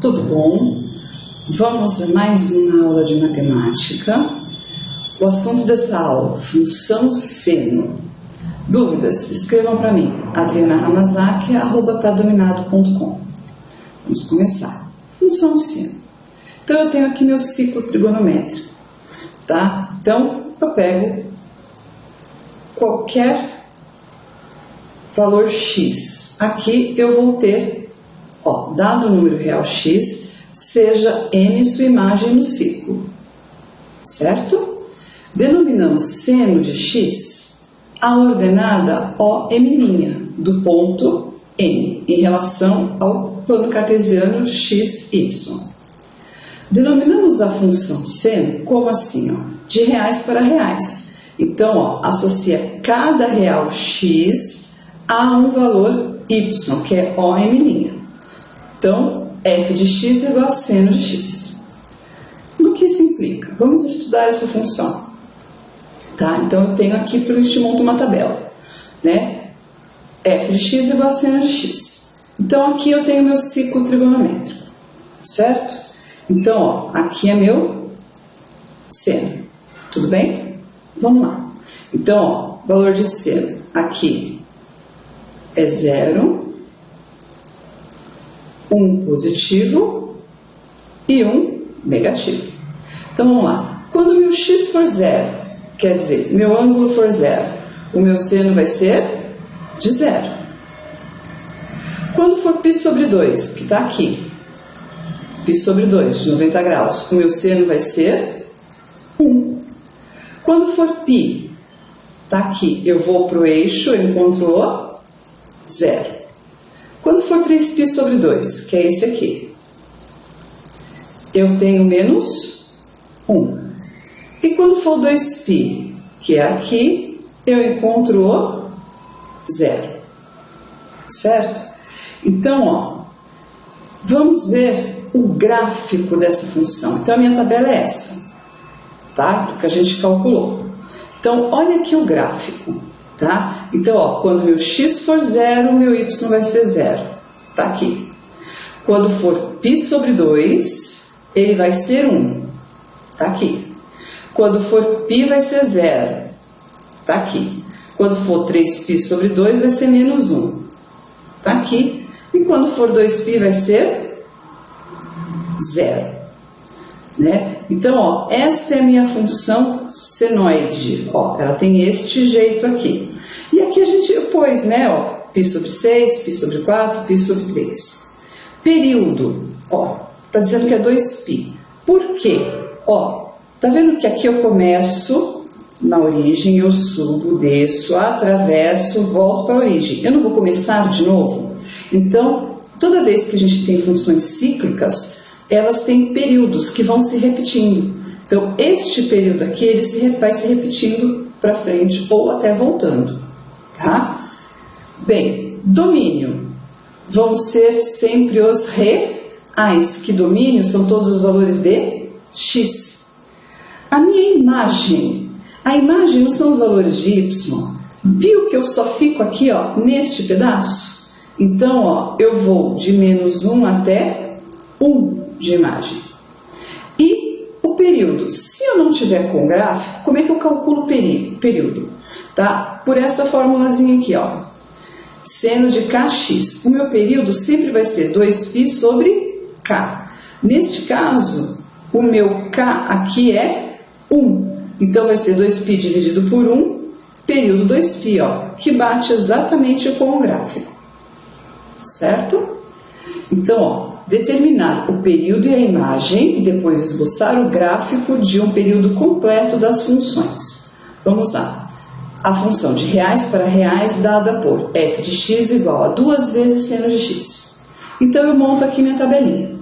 tudo bom? Vamos a mais uma aula de matemática. O assunto dessa aula, função seno. Dúvidas? Escrevam para mim, adrianahamazaki@tadominado.com. Vamos começar. Função seno. Então, eu tenho aqui meu ciclo trigonométrico, tá? Então, eu pego qualquer valor x. Aqui eu vou ter, dado o número real x, seja m sua imagem no ciclo, certo? Denominamos seno de x a ordenada OM' do ponto M em relação ao plano cartesiano x, y. Denominamos a função seno como assim, de reais para reais. Então, associa cada real x a um valor y, que é OM'. Então, f de x é igual a seno de x. No que isso implica? Vamos estudar essa função. Tá? Então, eu tenho aqui, a gente monta uma tabela, né? F de x é igual a seno de x. Então, aqui eu tenho meu ciclo trigonométrico, certo? Então, aqui é meu seno. Tudo bem? Vamos lá. Então, valor de seno aqui é 0, 1 positivo e 1 negativo. Então, vamos lá. Quando meu x for 0, quer dizer, meu ângulo for 0, o meu seno vai ser de 0. Quando for π sobre 2, que está aqui, π sobre 2, de 90 graus, o meu seno vai ser 1. Quando for π, está aqui, eu vou para o eixo, eu encontro o 0. Quando for 3π sobre 2, que é esse aqui, eu tenho menos 1. E quando for 2π, que é aqui, eu encontro o 0. Certo? Então, vamos ver o gráfico dessa função. Então, a minha tabela é essa, tá? Que a gente calculou. Então, olha aqui o gráfico, tá? Então, quando meu x for 0, meu y vai ser 0. Tá aqui. Quando for π sobre 2, ele vai ser 1. Tá aqui. Quando for π, vai ser 0. Tá aqui. Quando for 3π sobre 2, vai ser menos 1. Tá aqui. E quando for 2π, vai ser 0. Né? Então, esta é a minha função senoide. Ela tem este jeito aqui. E aqui a gente pôs, né? Π sobre 6, π sobre 4, π sobre 3. Período, tá dizendo que é 2π. Por quê? Tá vendo que aqui eu começo na origem, eu subo, desço, atravesso, volto para a origem. Eu não vou começar de novo? Então, toda vez que a gente tem funções cíclicas, elas têm períodos que vão se repetindo. Então, este período aqui, ele vai se repetindo para frente ou até voltando, tá? Bem, domínio vão ser sempre os reais, que domínio são todos os valores de x. A minha imagem, a imagem não são os valores de y. Viu que eu só fico aqui, neste pedaço? Então, eu vou de menos 1 até 1 de imagem. E o período, se eu não tiver com gráfico, como é que eu calculo o período? Tá? Por essa formulazinha aqui, seno de kx. O meu período sempre vai ser 2π sobre k. Neste caso, o meu k aqui é 1. Então, vai ser 2π dividido por 1, período 2π, que bate exatamente com o gráfico. Certo? Então, determinar o período e a imagem e depois esboçar o gráfico de um período completo das funções. Vamos lá. A função de reais para reais dada por f de x igual a 2 vezes seno de x. Então, eu monto aqui minha tabelinha,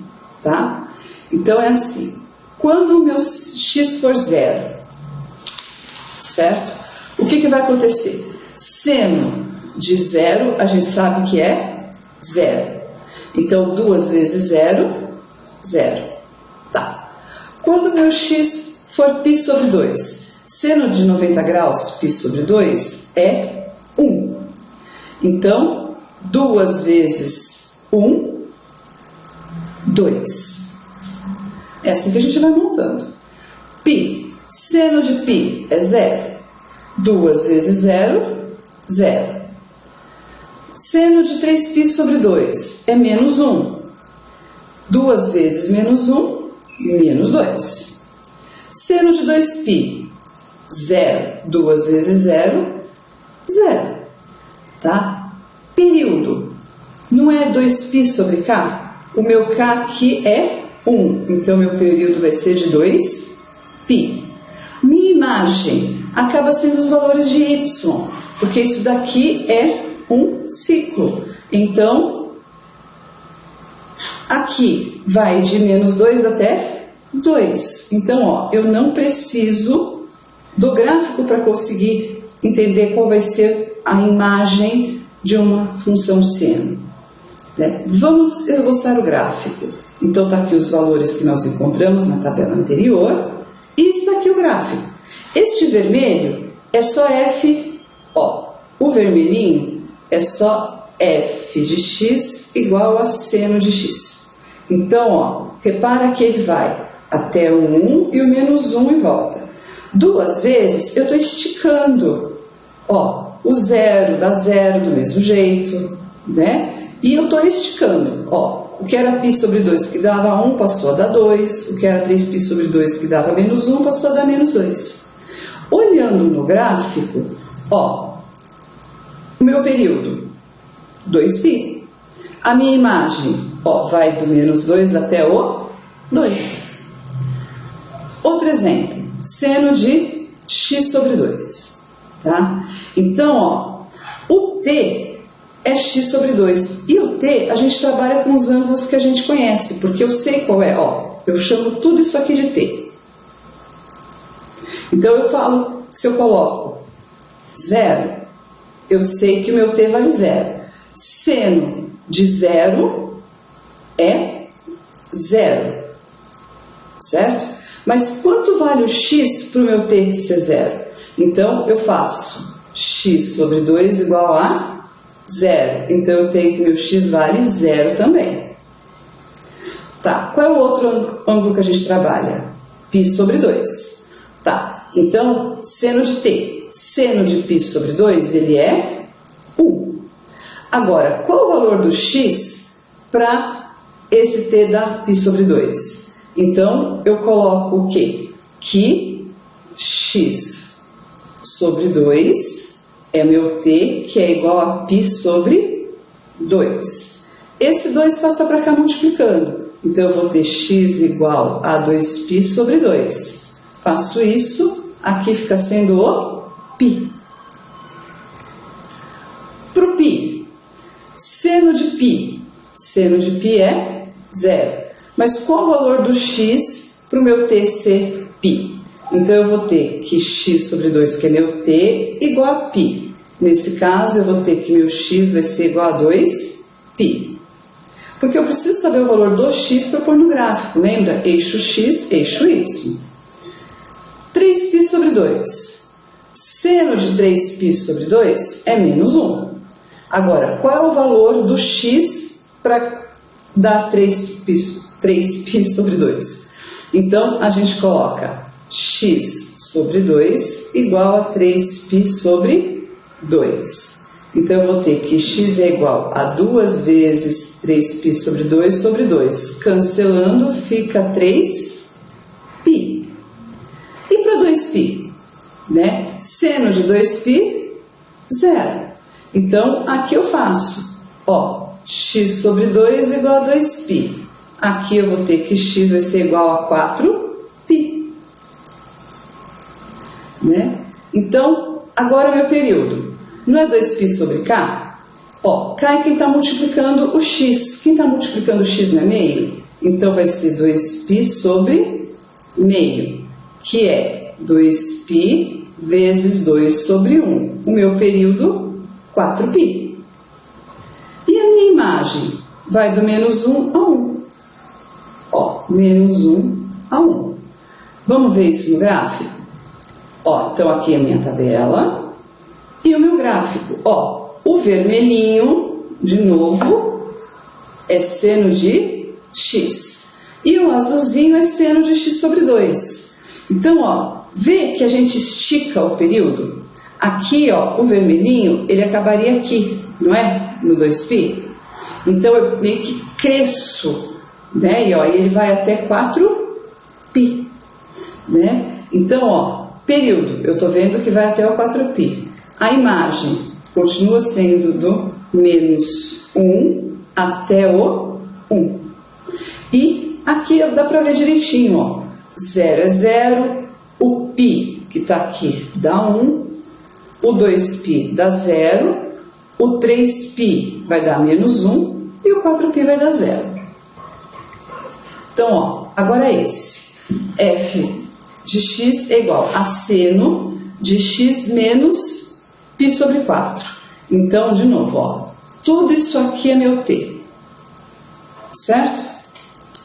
tá? Então, é assim. Quando o meu x for 0, certo? O que vai acontecer? Seno de 0, a gente sabe que é 0. Então, 2 vezes 0, 0. Tá. Quando o meu x for π sobre 2, seno de 90 graus, π sobre 2, é 1. Então, 2 vezes 1 2. É assim que a gente vai montando. Π. Seno de π é 0. 2 vezes 0, 0. Seno de 3π sobre 2 é menos 1. 2 vezes menos 1, menos 2. Seno de 2π, 0. 2 vezes 0, 0. Tá? Período. Não é 2π sobre k? O meu k aqui é 1. Então, meu período vai ser de 2π. Minha imagem acaba sendo os valores de y, porque isso daqui é um ciclo. Então, aqui vai de menos 2 até 2. Então, ó, eu não preciso do gráfico para conseguir entender qual vai ser a imagem de uma função seno. Né? Vamos esboçar o gráfico. Então, está aqui os valores que nós encontramos na tabela anterior. E está aqui o gráfico. Este vermelho é só f, ó. O vermelhinho é só f de x igual a seno de x. Então, ó, repara que ele vai até o 1 e o menos 1 e volta. 2 vezes eu estou esticando, ó, o 0 dá 0 do mesmo jeito, né? E eu estou esticando, ó. O que era π sobre 2 que dava 1 passou a dar 2. O que era 3π sobre 2 que dava menos 1 passou a dar menos 2. Olhando no gráfico, ó, o meu período, 2π. A minha imagem, ó, vai do menos 2 até o 2. Outro exemplo, seno de x sobre 2. Tá? Então, ó, o t é x sobre 2. E o t, a gente trabalha com os ângulos que a gente conhece, porque eu sei qual é, ó. Eu chamo tudo isso aqui de t. Então, eu falo, se eu coloco 0, eu sei que o meu t vale 0. Seno de 0 é 0. Certo? Mas quanto vale o x para o meu t ser 0? Então, eu faço x sobre 2 igual a 0. Então, eu tenho que meu x vale 0 também. Tá, qual é o outro ângulo que a gente trabalha? π sobre 2. Tá, então, seno de t. Seno de π sobre 2, ele é 1. Agora, qual o valor do x para esse t dar π sobre 2? Então, eu coloco o quê? Que x sobre 2 é meu t, que é igual a π sobre 2. Esse 2 passa para cá multiplicando. Então, eu vou ter x igual a 2π sobre 2. Faço isso, aqui fica sendo o π. Para o π, seno de π. Seno de π é 0. Mas qual o valor do x para o meu t ser π? Então, eu vou ter que x sobre 2, que é meu t, igual a π. Nesse caso, eu vou ter que meu x vai ser igual a 2π. Porque eu preciso saber o valor do x para pôr no gráfico. Lembra? Eixo x, eixo y. 3π sobre 2. Seno de 3π sobre 2 é menos 1. Agora, qual é o valor do x para dar 3π sobre 2? Então, a gente coloca x sobre 2 igual a 3π sobre 2. Então, eu vou ter que x é igual a 2 vezes 3π sobre 2 sobre 2. Cancelando, fica 3π. E para 2π? Né? Seno de 2π, 0. Então, aqui eu faço, ó, x sobre 2 igual a 2π. Aqui eu vou ter que x vai ser igual a 4π. Né? Então, agora o meu período. Não é 2π sobre k? Ó, k é quem está multiplicando o x. Quem está multiplicando o x não é meio? Então, vai ser 2π sobre meio, que é 2π vezes 2 sobre 1. O meu período, 4π. E a minha imagem vai do menos 1 a 1. Ó, menos 1 a 1. Vamos ver isso no gráfico? Ó, então aqui é a minha tabela. E o meu gráfico, ó, o vermelhinho, de novo, é seno de x. E o azulzinho é seno de x sobre 2. Então, ó, vê que a gente estica o período? Aqui, ó, o vermelhinho, ele acabaria aqui, não é? No 2π. Então, eu meio que cresço, né? E ó, ele vai até 4π, né? Então, ó, período, eu tô vendo que vai até o 4π. A imagem continua sendo do menos 1 até o 1. E aqui dá para ver direitinho, ó. 0 é 0, o π que está aqui dá 1, o 2π dá 0, o 3π vai dar menos 1 e o 4π vai dar 0. Então, ó, agora é esse. F de x é igual a seno de x menos π sobre 4. Então, de novo, ó, tudo isso aqui é meu t, certo?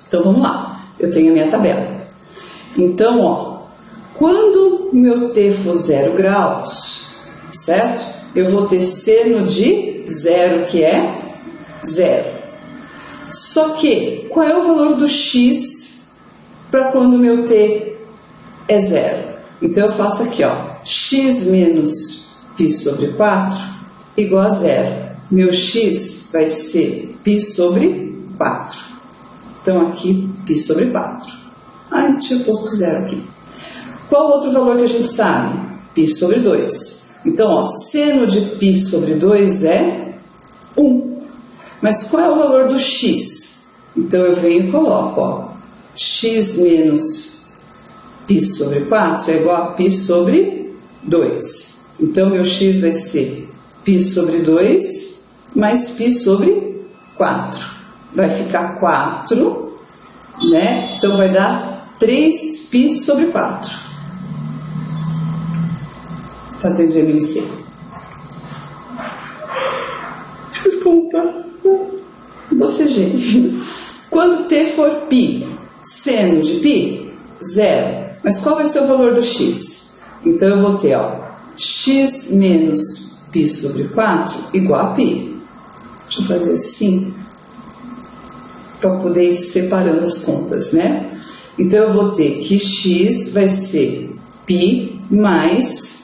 Então, vamos lá. Eu tenho a minha tabela. Então, ó, quando o meu t for 0 graus, certo? Eu vou ter seno de 0, que é 0. Só que, qual é o valor do x para quando o meu t é 0? Então, eu faço aqui, ó, x menos π sobre 4 igual a 0. Meu x vai ser π sobre 4. Então, aqui, π sobre 4. Ah, eu tinha posto 0 aqui. Qual outro valor que a gente sabe? π sobre 2. Então, ó, seno de π sobre 2 é 1. Mas qual é o valor do x? Então, eu venho e coloco, ó, x menos π sobre 4 é igual a π sobre 2. Então, meu x vai ser π sobre 2 mais π sobre 4. Vai ficar 4, né? Então, vai dar 3π sobre 4. Fazendo MMC. Desculpa. Bocejei. Quando t for π, seno de π, 0. Mas qual vai ser o valor do x? Então, eu vou ter, ó, x menos π sobre 4 igual a π. Deixa eu fazer assim, para poder ir separando as contas, né? Então, eu vou ter que x vai ser π mais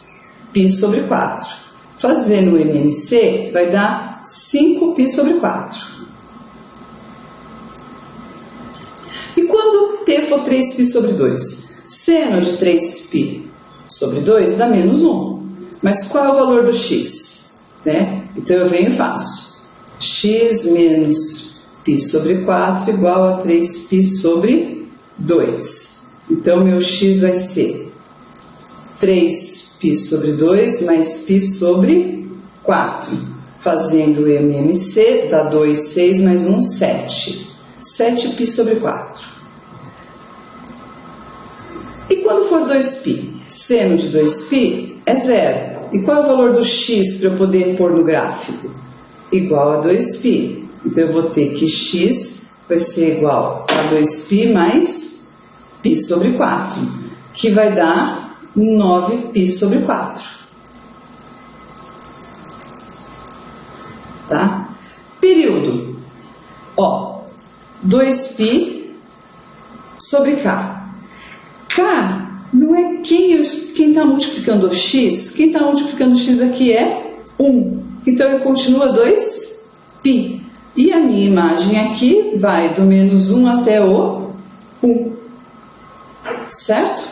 π sobre 4. Fazendo o MMC, vai dar 5π sobre 4. E quando t for 3π sobre 2? Seno de 3π sobre 2 dá menos 1. Mas qual é o valor do x? Né? Então, eu venho e faço x menos π sobre 4 igual a 3π sobre 2. Então, meu x vai ser 3π sobre 2 mais π sobre 4. Fazendo o MMC, dá 2, 6 mais 1, 7. 7π sobre 4. E quando for 2π? Seno de 2π é 0. E qual é o valor do x para eu poder pôr no gráfico? Igual a 2π. Então, eu vou ter que x vai ser igual a 2π mais π sobre 4, que vai dar 9π sobre 4. Tá? Período. Ó, 2π sobre k. K não é quem está multiplicando o x. Quem está multiplicando o x aqui é 1. Então, ele continua 2π. E a minha imagem aqui vai do menos 1 até o 1. Certo?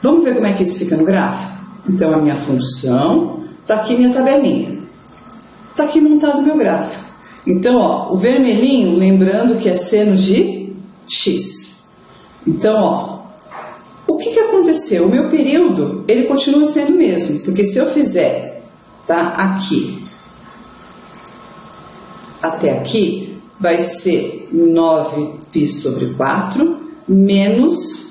Vamos ver como é que isso fica no gráfico? Então, a minha função, está aqui minha tabelinha. Está aqui montado o meu gráfico. Então, ó, o vermelhinho, lembrando que é seno de x. Então, ó, o que aconteceu? O meu período, ele continua sendo o mesmo, porque se eu fizer, tá, aqui até aqui, vai ser 9π sobre 4 menos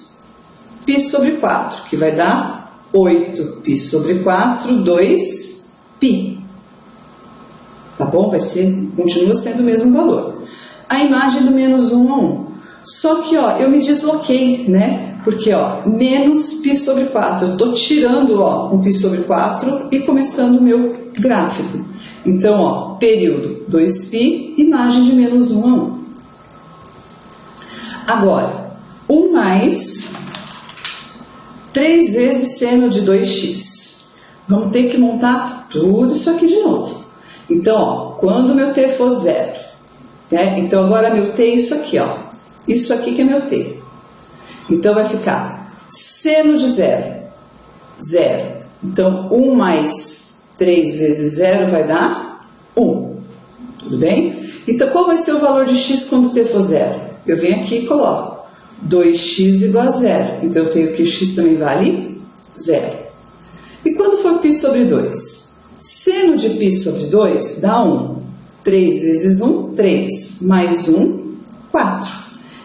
π sobre 4, que vai dar 8π sobre 4, 2π. Tá bom? Continua sendo o mesmo valor. A imagem do menos 1 a 1. Só que, ó, eu me desloquei, né? Porque, ó, menos π sobre 4. Eu estou tirando, ó, um π sobre 4 e começando o meu gráfico. Então, ó, período 2π, imagem de menos 1 a 1. Agora, 1 mais 3 vezes seno de 2x. Vamos ter que montar tudo isso aqui de novo. Então, ó, quando meu t for 0, né? Então agora meu t é isso aqui, ó. Isso aqui que é meu t. Então vai ficar seno de 0, 0. Então 1 mais 3 vezes 0 vai dar 1. Tudo bem? Então qual vai ser o valor de x quando t for 0? Eu venho aqui e coloco 2x igual a 0. Então eu tenho que x também vale 0. E quando for π sobre 2? Seno de π sobre 2 dá 1. 3 vezes 1, 3. Mais 1, 4.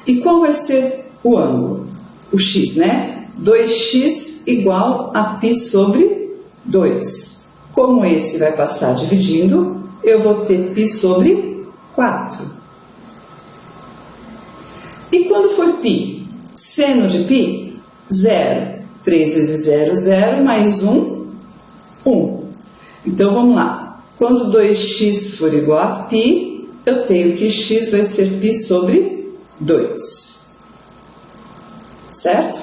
E qual vai ser o ângulo? O x, né? 2x igual a π sobre 2. Como esse vai passar dividindo, eu vou ter π sobre 4. E quando for π? Seno de π? 0. 3 vezes 0, 0. Mais 1, 1. Então, vamos lá. Quando 2x for igual a π, eu tenho que x vai ser π sobre 2. Certo?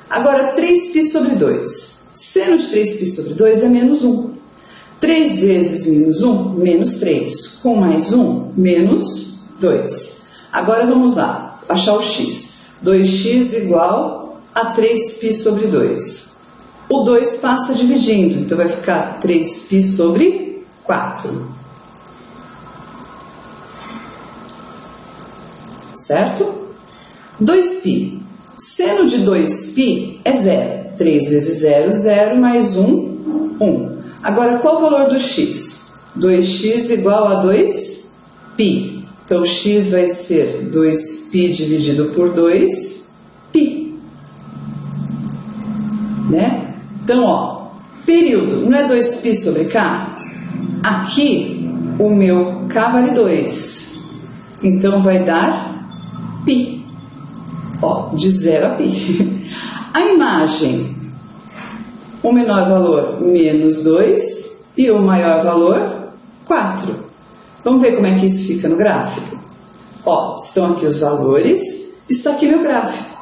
Agora, 3π sobre 2. Seno de 3π sobre 2 é menos 1. 3 vezes menos 1, menos 3. Com mais 1, menos 2. Agora, vamos lá. Achar o x. 2x igual a 3π sobre 2. O 2 passa dividindo, então vai ficar 3π sobre 4. Certo? 2π. Seno de 2π é 0. 3 vezes 0, 0. Mais 1, 1. Agora, qual o valor do x? 2x igual a 2π. Então, x vai ser 2π dividido por 2π. Né? Então, ó, período, não é 2π sobre k? Aqui, o meu k vale 2. Então, vai dar π. Ó, de 0 a π. A imagem, o menor valor, menos 2, e o maior valor, 4. Vamos ver como é que isso fica no gráfico? Ó, estão aqui os valores, está aqui meu gráfico.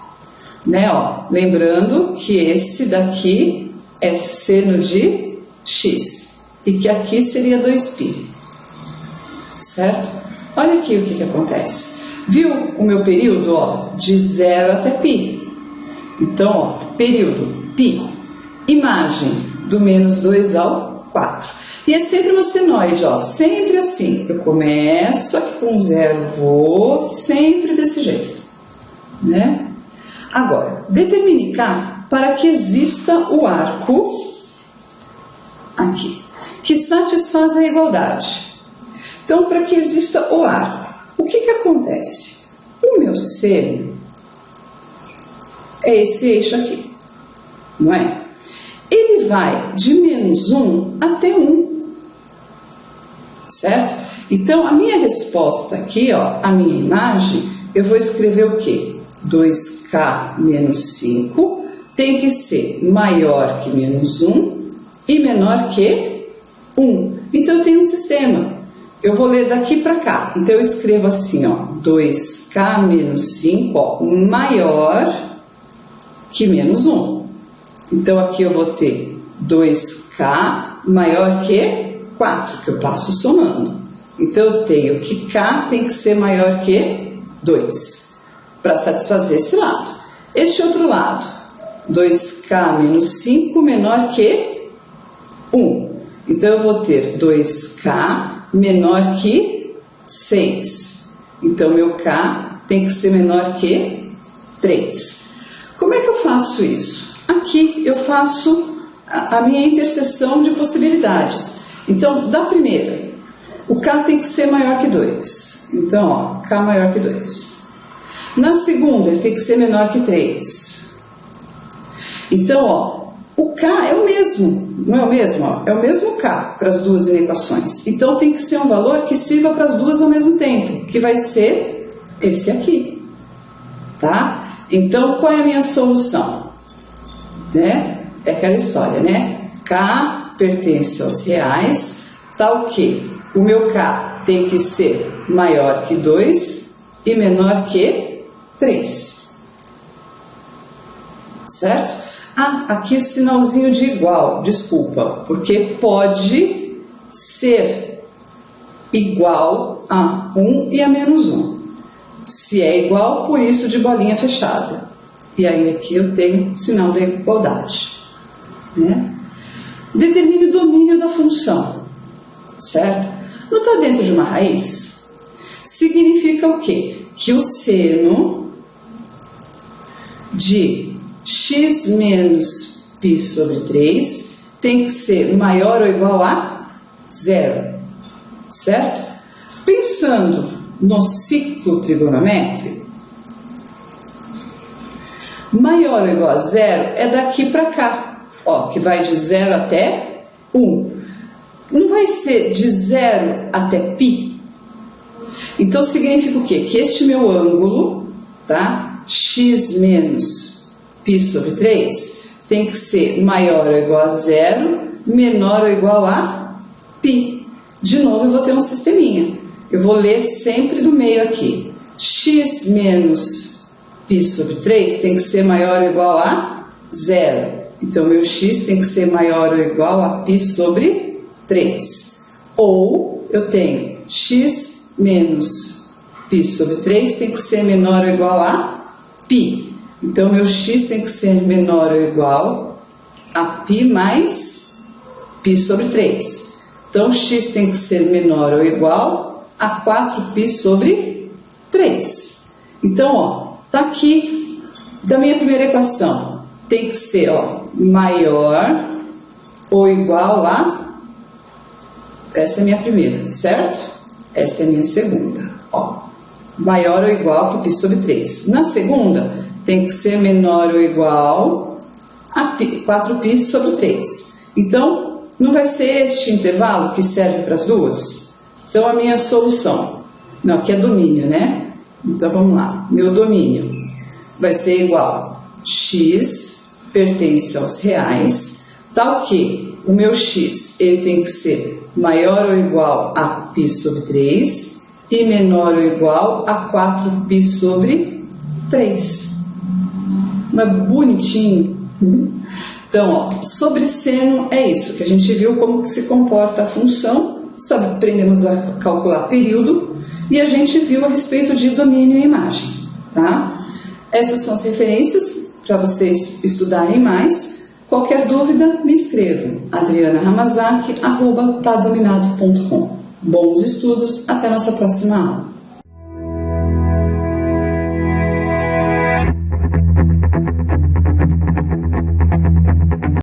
Né, ó, lembrando que esse daqui é seno de x e que aqui seria 2π, certo? Olha aqui o que acontece. Viu o meu período, ó, de 0 até π? Então, ó, período π, imagem do menos 2 ao 4. E é sempre uma senoide, ó, sempre assim. Eu começo aqui com 0, vou sempre desse jeito, né? Agora, determine K para que exista o arco aqui, que satisfaz a igualdade. Então, para que exista o arco, o que acontece? O meu seno é esse eixo aqui, não é? Ele vai de menos 1 até 1, certo? Então, a minha resposta aqui, ó, a minha imagem, eu vou escrever o quê? 2k menos 5 tem que ser maior que menos 1 e menor que 1. Então, eu tenho um sistema. Eu vou ler daqui para cá. Então, eu escrevo assim, ó, 2k menos 5, ó, maior que menos 1. Então, aqui eu vou ter 2k maior que 4, que eu passo somando. Então, eu tenho que k tem que ser maior que 2. Para satisfazer esse lado. Este outro lado, 2k menos 5 menor que 1. Então, eu vou ter 2k menor que 6. Então, meu k tem que ser menor que 3. Como é que eu faço isso? Aqui eu faço a minha interseção de possibilidades. Então, da primeira, o k tem que ser maior que 2. Então, ó, k maior que 2. Na segunda, ele tem que ser menor que 3. Então, ó, o K é o mesmo, não é o mesmo? Ó, é o mesmo K para as duas equações. Então, tem que ser um valor que sirva para as duas ao mesmo tempo, que vai ser esse aqui, tá? Então, qual é a minha solução? Né? É aquela história, né? K pertence aos reais, tal que o meu K tem que ser maior que 2 e menor que 3. Certo? Ah, aqui o sinalzinho de igual, desculpa, porque pode ser igual a 1 e a menos 1. Se é igual, por isso de bolinha fechada. E aí aqui eu tenho o sinal da igualdade. Né? Determine o domínio da função, certo? Não está dentro de uma raiz? Significa o quê? Que o seno de x menos π sobre 3 tem que ser maior ou igual a 0, certo? Pensando no ciclo trigonométrico, maior ou igual a 0 é daqui para cá, ó, que vai de 0 até 1. Não vai ser de 0 até π? Então significa o quê? Que este meu ângulo, tá? X menos π sobre 3 tem que ser maior ou igual a 0, menor ou igual a π. De novo eu vou ter um sisteminha. Eu vou ler sempre do meio aqui. X menos π sobre 3 tem que ser maior ou igual a 0. Então, meu x tem que ser maior ou igual a π sobre 3. Ou eu tenho x menos π sobre 3 tem que ser menor ou igual a π. Então, meu x tem que ser menor ou igual a π mais π sobre 3. Então, x tem que ser menor ou igual a 4π sobre 3. Então, ó, tá aqui da minha primeira equação. Tem que ser, ó, maior ou igual a... Essa é a minha primeira, certo? Essa é a minha segunda, ó. Maior ou igual que π sobre 3. Na segunda, tem que ser menor ou igual a 4π sobre 3. Então, não vai ser este intervalo que serve para as duas? Então, a minha solução... Não, aqui é domínio, né? Então, vamos lá. Meu domínio vai ser igual x pertence aos reais, tal que o meu x ele tem que ser maior ou igual a π sobre 3 e menor ou igual a 4π sobre 3. Não é bonitinho? Então, ó, sobre seno é isso, que a gente viu como que se comporta a função, sabe, aprendemos a calcular período e a gente viu a respeito de domínio e imagem, tá? Essas são as referências para vocês estudarem mais. Qualquer dúvida, me escrevam, adrianahamazaki@tadominado.com. Bons estudos, até a nossa próxima aula.